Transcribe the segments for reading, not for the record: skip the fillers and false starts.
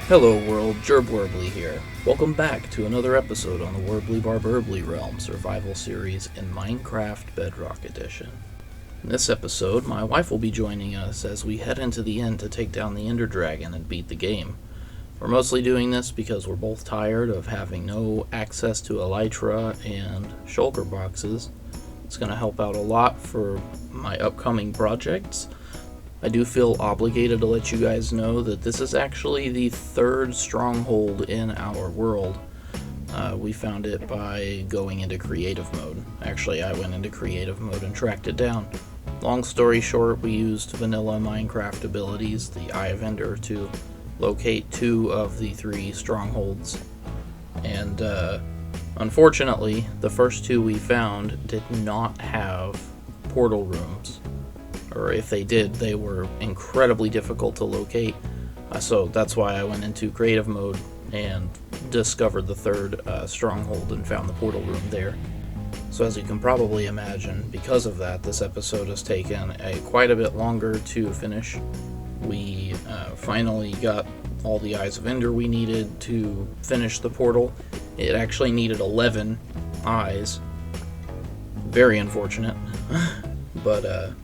Hello world, Wurbly here. Welcome back to another episode on the Wurbly Barburbly Realm Survival Series in Minecraft Bedrock Edition. In this episode, my wife will be joining us as we head into the end to take down the Ender Dragon and beat the game. We're mostly doing this because we're both tired of having no access to elytra and shulker boxes. It's going to help out a lot for my upcoming projects. I do feel obligated to let you guys know that this is actually the third stronghold in our world. We found it by going into creative mode. Actually, I went into creative mode and tracked it down. Long story short, we used vanilla Minecraft abilities, the Eye of Ender, to locate 2 of the 3 strongholds. And unfortunately, the first 2 we found did not have portal rooms. Or if they did, they were incredibly difficult to locate. So that's why I went into creative mode and discovered the 3rd stronghold and found the portal room there. So as you can probably imagine, because of that, this episode has taken quite a bit longer to finish. We finally got all the Eyes of Ender we needed to finish the portal. It actually needed 11 eyes. Very unfortunate. But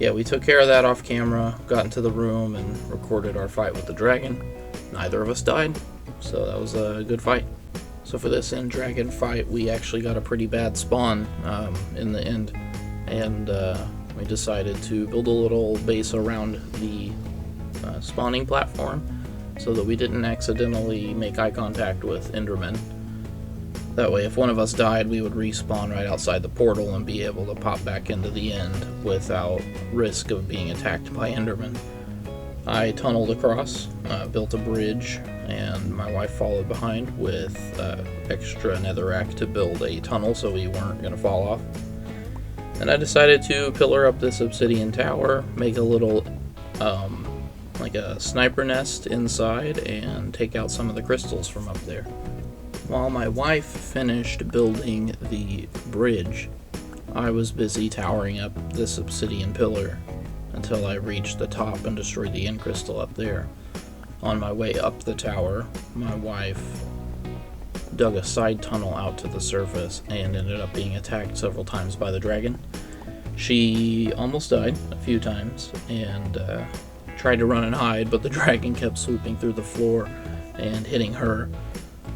yeah, we took care of that off camera, got into the room, and recorded our fight with the dragon. Neither of us died, so that was a good fight. So for this end dragon fight, we actually got a pretty bad spawn in the end, and we decided to build a little base around the spawning platform so that we didn't accidentally make eye contact with Endermen. That way, if one of us died, we would respawn right outside the portal and be able to pop back into the end without risk of being attacked by Endermen. I tunneled across, built a bridge, and my wife followed behind with extra netherrack to build a tunnel so we weren't going to fall off. And I decided to pillar up this obsidian tower, make a little like a sniper nest inside, and take out some of the crystals from up there. While my wife finished building the bridge, I was busy towering up this obsidian pillar until I reached the top and destroyed the end crystal up there. On my way up the tower, my wife dug a side tunnel out to the surface and ended up being attacked several times by the dragon. She almost died a few times and tried to run and hide, but the dragon kept swooping through the floor and hitting her.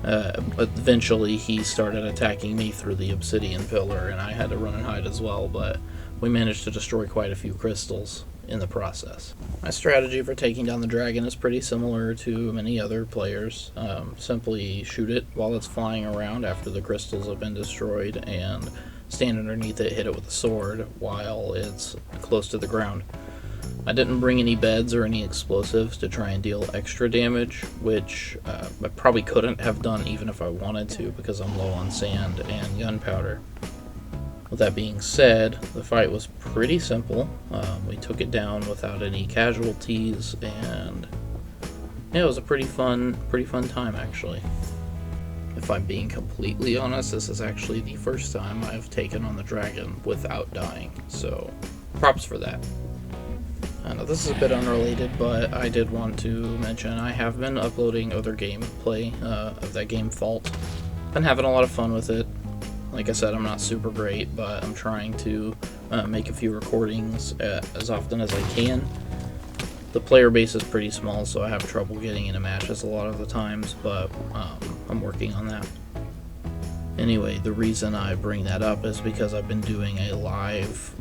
But eventually he started attacking me through the obsidian pillar, and I had to run and hide as well, but we managed to destroy quite a few crystals in the process. My strategy for taking down the dragon is pretty similar to many other players. Simply shoot it while it's flying around after the crystals have been destroyed, and stand underneath it, hit it with a sword while it's close to the ground. I didn't bring any beds or any explosives to try and deal extra damage, which I probably couldn't have done even if I wanted to because I'm low on sand and gunpowder. With that being said, the fight was pretty simple. We took it down without any casualties, and yeah, it was a pretty fun time actually. If I'm being completely honest, this is actually the first time I've taken on the dragon without dying, so props for that. I know this is a bit unrelated, but I did want to mention I have been uploading other gameplay of that game Fault. Been having a lot of fun with it. Like I said, I'm not super great, but I'm trying to make a few recordings as often as I can. The player base is pretty small, so I have trouble getting into matches a lot of the times, but I'm working on that. Anyway, the reason I bring that up is because I've been doing a live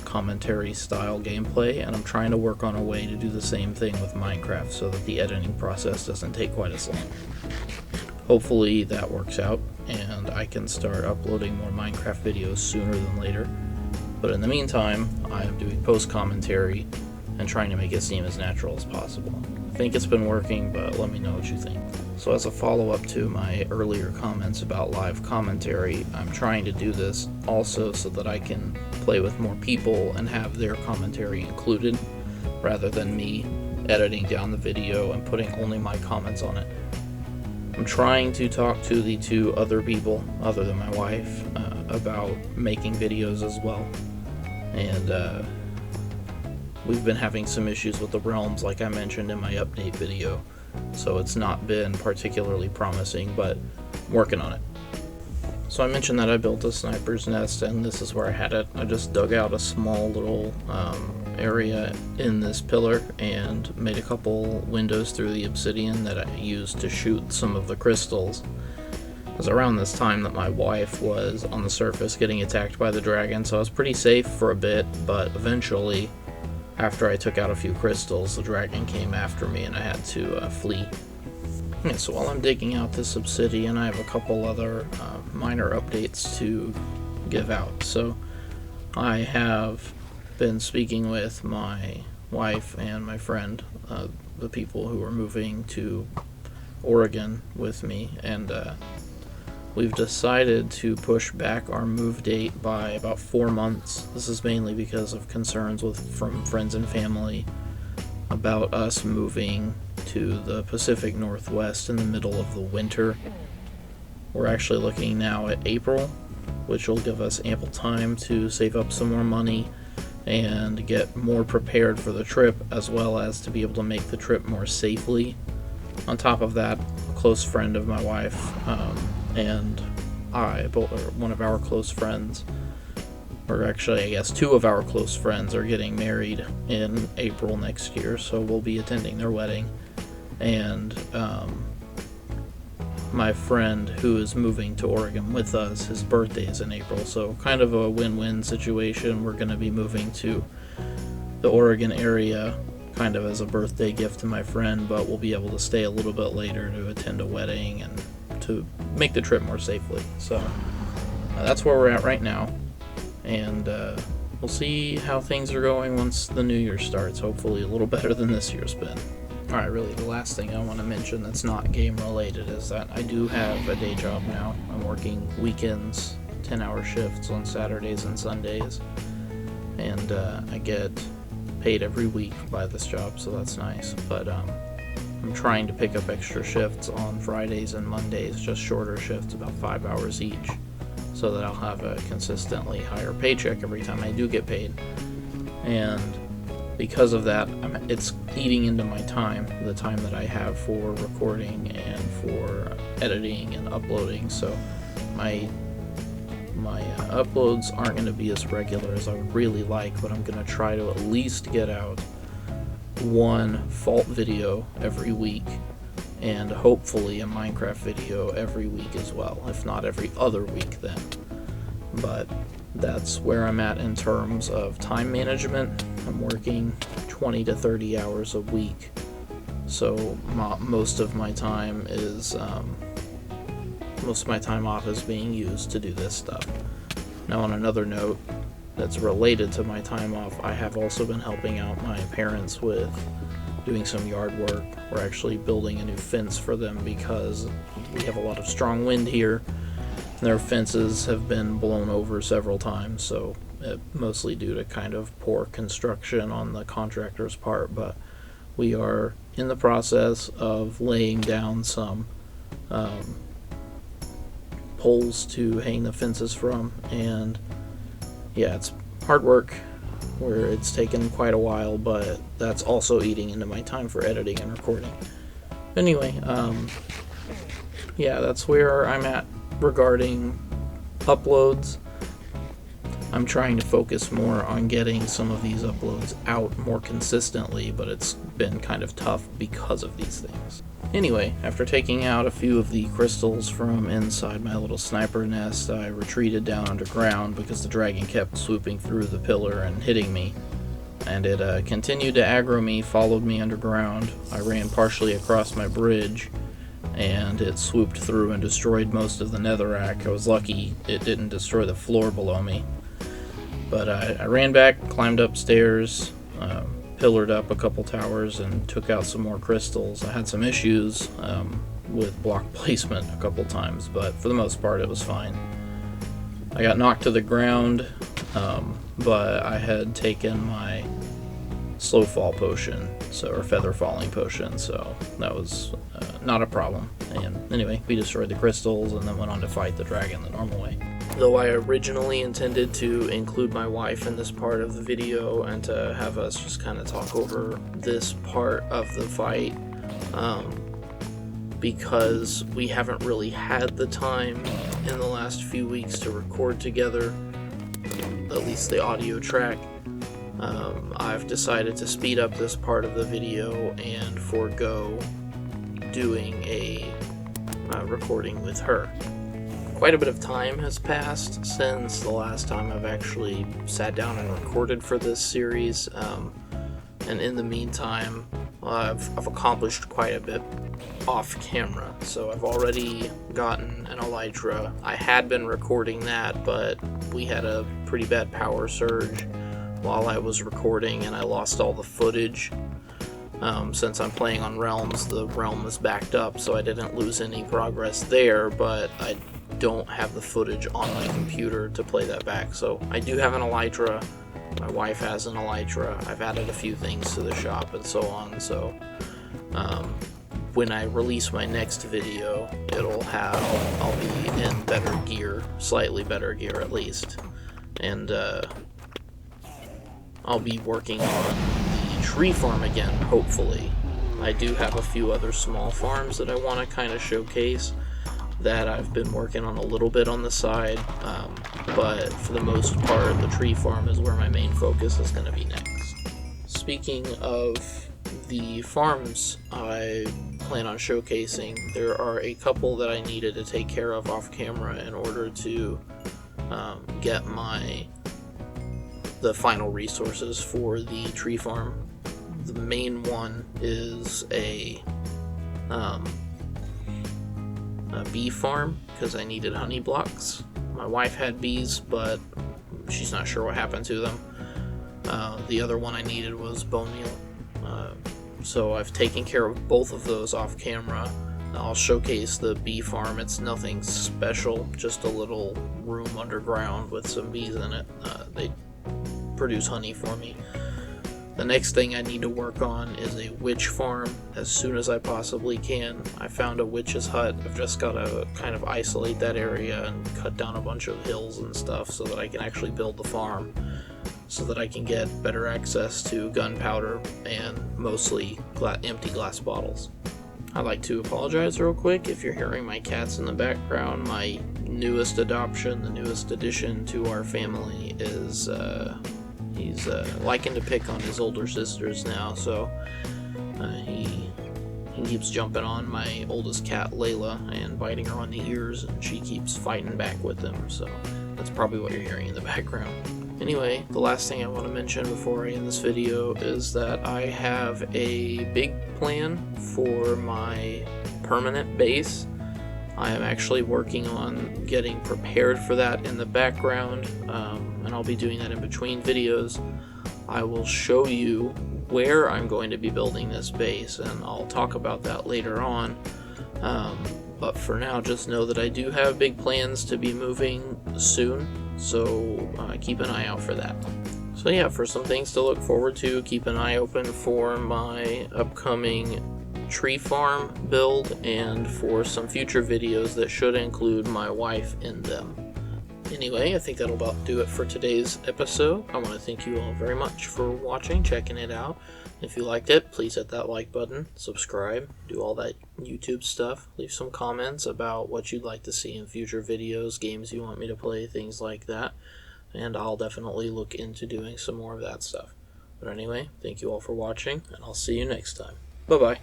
commentary style gameplay, and I'm trying to work on a way to do the same thing with Minecraft so that the editing process doesn't take quite as long. Hopefully that works out and I can start uploading more Minecraft videos sooner than later. But in the meantime, I am doing post commentary and trying to make it seem as natural as possible. I think it's been working, but let me know what you think. So as a follow-up to my earlier comments about live commentary, I'm trying to do this also so that I can play with more people and have their commentary included, rather than me editing down the video and putting only my comments on it. I'm trying to talk to the 2 other people, other than my wife, about making videos as well. And we've been having some issues with the realms, like I mentioned in my update video. so it's not been particularly promising, but I'm working on it. So I mentioned that I built a sniper's nest, and this is where I had it. I just dug out a small little area in this pillar and made a couple windows through the obsidian that I used to shoot some of the crystals. It was around this time that my wife was on the surface getting attacked by the dragon, so I was pretty safe for a bit, but eventually, after I took out a few crystals, the dragon came after me and I had to flee. Yeah, so while I'm digging out this obsidian, I have a couple other minor updates to give out. So I have been speaking with my wife and my friend, the people who are moving to Oregon with me, and we've decided to push back our move date by about 4 months. This is mainly because of concerns from friends and family about us moving to the Pacific Northwest in the middle of the winter. We're actually looking now at April, which will give us ample time to save up some more money and get more prepared for the trip, as well as to be able to make the trip more safely. On top of that, a close friend of my wife and I, one of our close friends, or actually I guess two of our close friends, are getting married in April next year, so we'll be attending their wedding. And my friend who is moving to Oregon with us, his birthday is in April, so kind of a win-win situation. We're going to be moving to the Oregon area kind of as a birthday gift to my friend, but we'll be able to stay a little bit later to attend a wedding and to make the trip more safely. So that's where we're at right now, and we'll see how things are going once the new year starts. Hopefully a little better than this year's been. Alright, really the last thing I want to mention that's not game related is that I do have a day job now. I'm working weekends, 10-hour shifts on Saturdays and Sundays, and I get paid every week by this job, so that's nice. But I'm trying to pick up extra shifts on Fridays and Mondays, just shorter shifts, about 5 hours each, so that I'll have a consistently higher paycheck every time I do get paid. And because of that, it's eating into my time, the time that I have for recording and for editing and uploading. So my uploads aren't going to be as regular as I would really like, but I'm going to try to at least get out one fault video every week, and hopefully a Minecraft video every week as well, if not every other week then. But that's where I'm at in terms of time management. I'm working 20 to 30 hours a week, so most of my time off is being used to do this stuff. Now, on another note that's related to my time off, I have also been helping out my parents with doing some yard work. We're actually building a new fence for them because we have a lot of strong wind here. Their fences have been blown over several times, so mostly due to kind of poor construction on the contractor's part, but we are in the process of laying down some poles to hang the fences from, and yeah, it's hard work where it's taken quite a while, but that's also eating into my time for editing and recording. Anyway, yeah, that's where I'm at regarding uploads. I'm trying to focus more on getting some of these uploads out more consistently, but it's been kind of tough because of these things. Anyway, after taking out a few of the crystals from inside my little sniper nest, I retreated down underground because the dragon kept swooping through the pillar and hitting me, and it continued to aggro me, followed me underground. I ran partially across my bridge, and it swooped through and destroyed most of the netherrack. I was lucky it didn't destroy the floor below me. But I ran back, climbed upstairs, pillared up a couple towers, and took out some more crystals. I had some issues with block placement a couple times, but for the most part it was fine. I got knocked to the ground, but I had taken my slow fall potion, or feather falling potion, so that was not a problem. And anyway, we destroyed the crystals and then went on to fight the dragon the normal way. Though I originally intended to include my wife in this part of the video and to have us just kind of talk over this part of the fight, because we haven't really had the time in the last few weeks to record together, at least the audio track. I've decided to speed up this part of the video and forego doing a recording with her. Quite a bit of time has passed since the last time I've actually sat down and recorded for this series, and in the meantime I've accomplished quite a bit off camera. So I've already gotten an elytra. I had been recording that, but we had a pretty bad power surge while I was recording and I lost all the footage. Since I'm playing on Realms, the realm was backed up, so I didn't lose any progress there, but I don't have the footage on my computer to play that back. So I do have an elytra, my wife has an elytra, I've added a few things to the shop and so on, so when I release my next video, I'll be in better gear, slightly better gear at least, and I'll be working on the tree farm again, hopefully. I do have a few other small farms that I want to kind of showcase that I've been working on a little bit on the side, but for the most part, the tree farm is where my main focus is going to be next. Speaking of the farms I plan on showcasing, there are a couple that I needed to take care of off camera in order to get the final resources for the tree farm. The main one is a bee farm, because I needed honey blocks. My wife had bees, but she's not sure what happened to them. The other one I needed was bone meal. So I've taken care of both of those off camera. I'll showcase the bee farm. It's nothing special, just a little room underground with some bees in it. They produce honey for me. The next thing I need to work on is a witch farm as soon as I possibly can. I found a witch's hut. I've just got to kind of isolate that area and cut down a bunch of hills and stuff so that I can actually build the farm, so that I can get better access to gunpowder and mostly empty glass bottles. I'd like to apologize real quick if you're hearing my cats in the background. My newest adoption, the newest addition to our family, is he's liking to pick on his older sisters now, so he keeps jumping on my oldest cat, Layla, and biting her on the ears, and she keeps fighting back with him, so that's probably what you're hearing in the background. Anyway, the last thing I want to mention before I end this video is that I have a big plan for my permanent base. I am actually working on getting prepared for that in the background, and I'll be doing that in between videos. I will show you where I'm going to be building this base, and I'll talk about that later on. But for now, just know that I do have big plans to be moving soon, so keep an eye out for that. So yeah, for some things to look forward to, keep an eye open for my upcoming tree farm build and for some future videos that should include my wife in them. Anyway, I think that'll about do it for today's episode. I want to thank you all very much for watching, checking it out. If you liked it, please hit that like button, subscribe, do all that YouTube stuff. Leave some comments about what you'd like to see in future videos, games you want me to play, things like that. And I'll definitely look into doing some more of that stuff. But anyway, thank you all for watching, and I'll see you next time. Bye-bye.